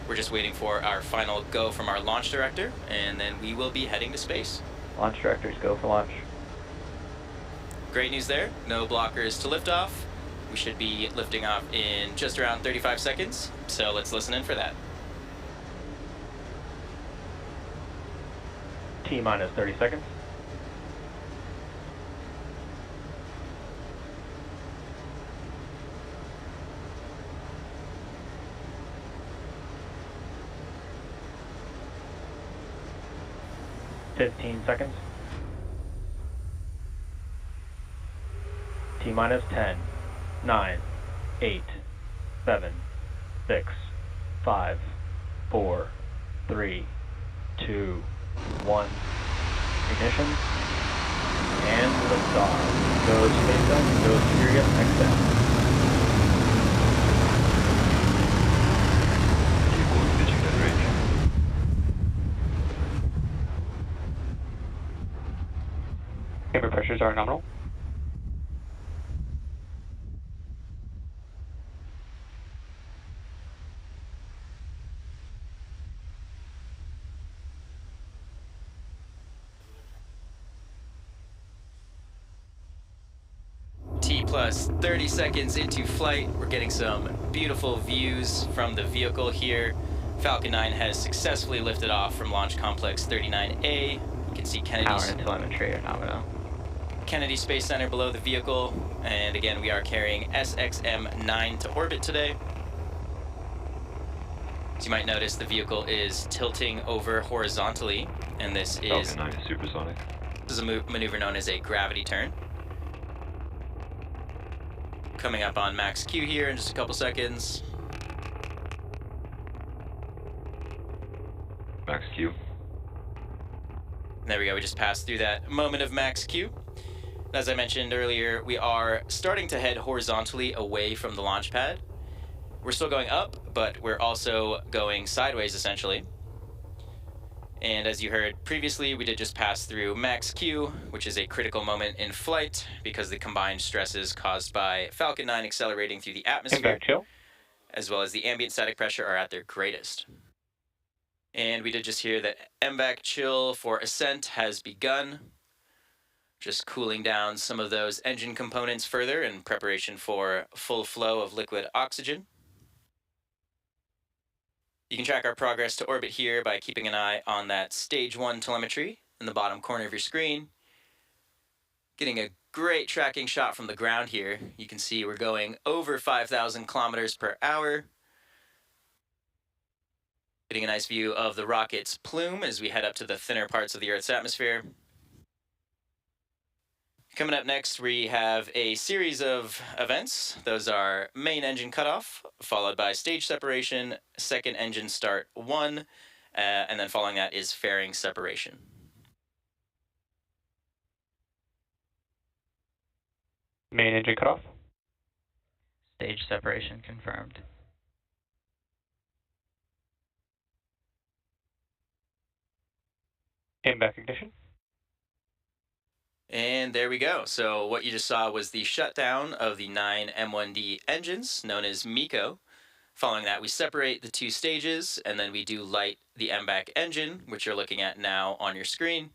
We're just waiting for our final go from our launch director, and then we will be heading to space. Launch directors, go for launch. Great news there. No blockers to liftoff. We should be lifting off in just around 35 seconds, so let's listen in for that. T-minus 30 seconds. Fifteen seconds. T-minus 10, 9, 8, 7, 6, 5, 4, 3, 2, 1. Ignition. And liftoff. Go space up, go Sirius XM. Chamber pressures are nominal. T plus 30 seconds into flight. We're getting some beautiful views from the vehicle here. Falcon 9 has successfully lifted off from Launch Complex 39A. You can see Power and telemetry are nominal. Kennedy Space Center below the vehicle, and again we are carrying SXM-9 to orbit today. As you might notice, the vehicle is tilting over horizontally, and this is Falcon 9 is supersonic. This is a maneuver known as a gravity turn. Coming up on max Q here in just a couple seconds. Max Q. There we go, we just passed through that moment of max Q. As I mentioned earlier, we are starting to head horizontally away from the launch pad. We're still going up, but we're also going sideways essentially. And as you heard previously, we did just pass through max Q, which is a critical moment in flight because the combined stresses caused by Falcon 9 accelerating through the atmosphere, as well as the ambient static pressure, are at their greatest. And we did just hear that MVAC chill for ascent has begun. Just cooling down some of those engine components further in preparation for full flow of liquid oxygen. You can track our progress to orbit here by keeping an eye on that stage 1 telemetry in the bottom corner of your screen. Getting a great tracking shot from the ground here. You can see we're going over 5,000 kilometers per hour. Getting a nice view of the rocket's plume as we head up to the thinner parts of the Earth's atmosphere. Coming up next, we have a series of events. Those are main engine cutoff, followed by stage separation, second engine start 1, and then following that is fairing separation. Main engine cutoff. Stage separation confirmed. MVAC ignition. And there we go. So what you just saw was the shutdown of the 9 M1D engines, known as MECO. Following that, we separate the 2 stages, and then we do light the MVAC engine, which you're looking at now on your screen.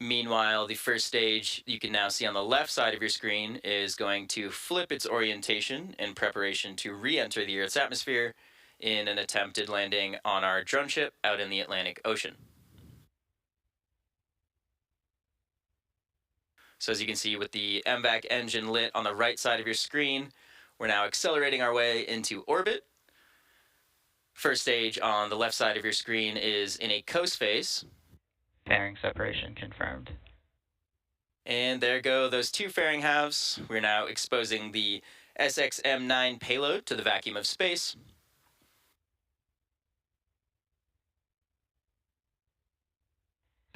Meanwhile, the first stage, you can now see on the left side of your screen, is going to flip its orientation in preparation to re-enter the Earth's atmosphere in an attempted landing on our drone ship out in the Atlantic Ocean. So as you can see with the MVAC engine lit on the right side of your screen, we're now accelerating our way into orbit. First stage on the left side of your screen is in a coast phase. Fairing separation confirmed. And there go those 2 fairing halves. We're now exposing the SXM-9 payload to the vacuum of space.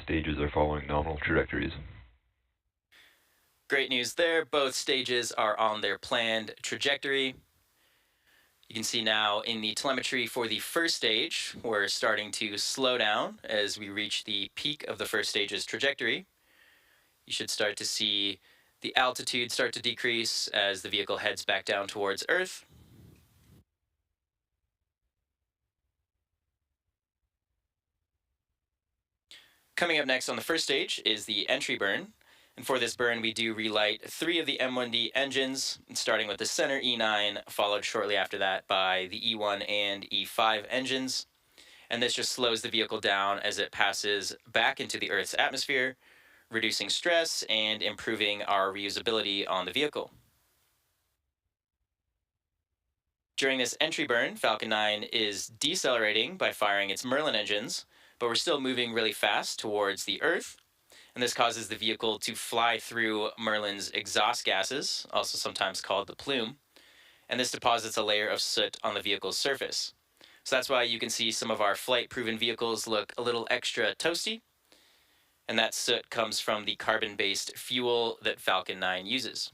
Stages are following nominal trajectories. Great news there. Both stages are on their planned trajectory. You can see now in the telemetry for the first stage, we're starting to slow down as we reach the peak of the first stage's trajectory. You should start to see the altitude start to decrease as the vehicle heads back down towards Earth. Coming up next on the first stage is the entry burn. And for this burn, we do relight 3 of the M1D engines, starting with the center E9, followed shortly after that by the E1 and E5 engines. And this just slows the vehicle down as it passes back into the Earth's atmosphere, reducing stress and improving our reusability on the vehicle. During this entry burn, Falcon 9 is decelerating by firing its Merlin engines, but we're still moving really fast towards the Earth. And this causes the vehicle to fly through Merlin's exhaust gases, also sometimes called the plume. And this deposits a layer of soot on the vehicle's surface. So that's why you can see some of our flight-proven vehicles look a little extra toasty. And that soot comes from the carbon-based fuel that Falcon 9 uses.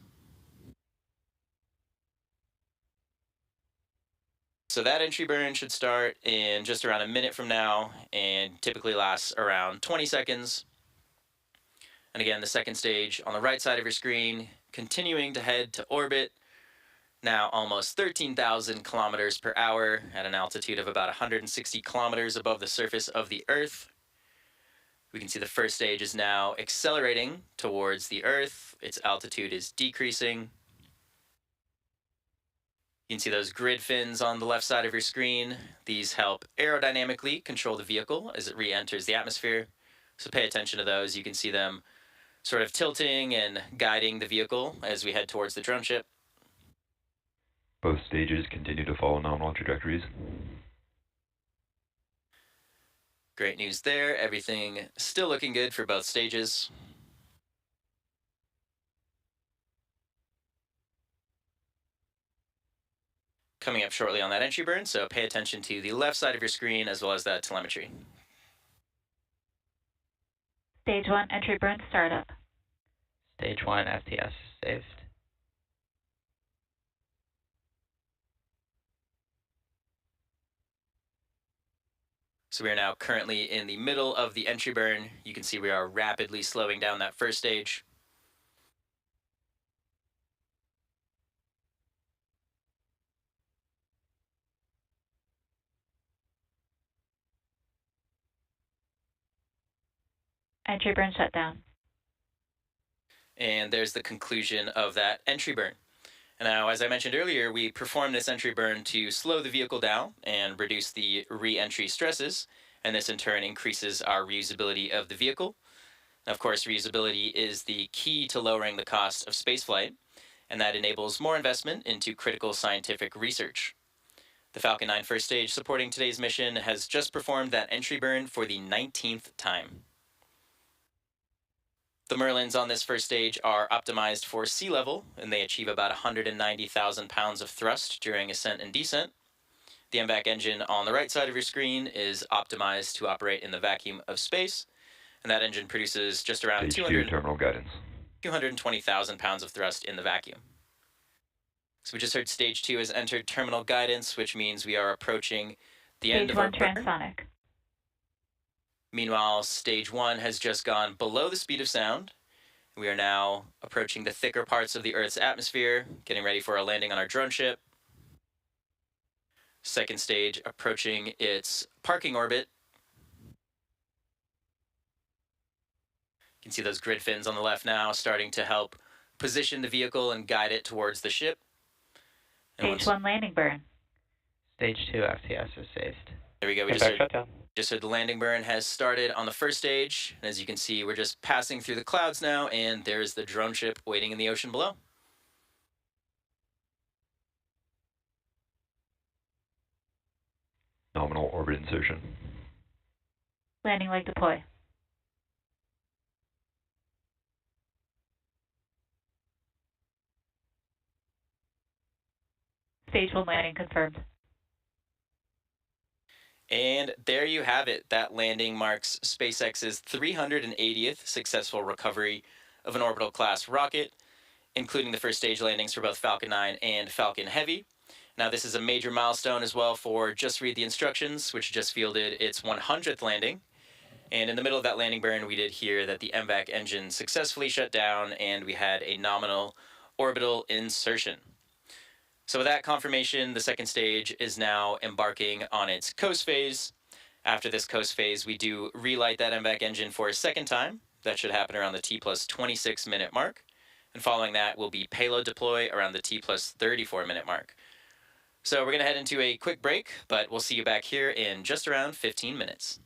So that entry burn should start in just around a minute from now and typically lasts around 20 seconds. And again, the second stage on the right side of your screen, continuing to head to orbit, now almost 13,000 kilometers per hour at an altitude of about 160 kilometers above the surface of the Earth. We can see the first stage is now accelerating towards the Earth. Its altitude is decreasing. You can see those grid fins on the left side of your screen. These help aerodynamically control the vehicle as it re-enters the atmosphere. So pay attention to those. You can see them sort of tilting and guiding the vehicle as we head towards the drone ship. Both stages continue to follow nominal trajectories. Great news there. Everything still looking good for both stages. Coming up shortly on that entry burn, so pay attention to the left side of your screen as well as that telemetry. Stage 1 entry burn startup. Stage 1 FTS is saved. So we are now currently in the middle of the entry burn. You can see we are rapidly slowing down that first stage. Entry burn shutdown. And there's the conclusion of that entry burn. And now, as I mentioned earlier, we perform this entry burn to slow the vehicle down and reduce the re-entry stresses, and this in turn increases our reusability of the vehicle. And of course, reusability is the key to lowering the cost of spaceflight, and that enables more investment into critical scientific research. The Falcon 9 first stage supporting today's mission has just performed that entry burn for the 19th time. The Merlins on this first stage are optimized for sea level, and they achieve about 190,000 pounds of thrust during ascent and descent. The MVAC engine on the right side of your screen is optimized to operate in the vacuum of space, and that engine produces just around Stage 2 terminal guidance. 220,000 pounds of thrust in the vacuum. So we just heard stage 2 has entered terminal guidance, which means we are approaching the end of our Stage 1 burn. transonic. Meanwhile, stage 1 has just gone below the speed of sound. We are now approaching the thicker parts of the Earth's atmosphere, getting ready for a landing on our drone ship. Second stage approaching its parking orbit. You can see those grid fins on the left now starting to help position the vehicle and guide it towards the ship. And Stage 1 landing burn. Stage 2 FTS is saved. there we go. We Impact shutdown. just heard the landing burn has started on the first stage. And as you can see, we're just passing through the clouds now, and there's the drone ship waiting in the ocean below. Nominal orbit insertion. Landing leg deploy. Stage 1 landing confirmed. And there you have it. That landing marks SpaceX's 380th successful recovery of an orbital class rocket, including the first stage landings for both Falcon 9 and Falcon Heavy. Now, this is a major milestone as well for Just Read the Instructions, which just fielded its 100th landing. And in the middle of that landing burn, we did hear that the MVAC engine successfully shut down, and we had a nominal orbital insertion. So with that confirmation, the second stage is now embarking on its coast phase. After this coast phase, we do relight that MVAC engine for a second time. That should happen around the T plus 26 minute mark. And following that will be payload deploy around the T plus 34 minute mark. So we're going to head into a quick break, but we'll see you back here in just around 15 minutes.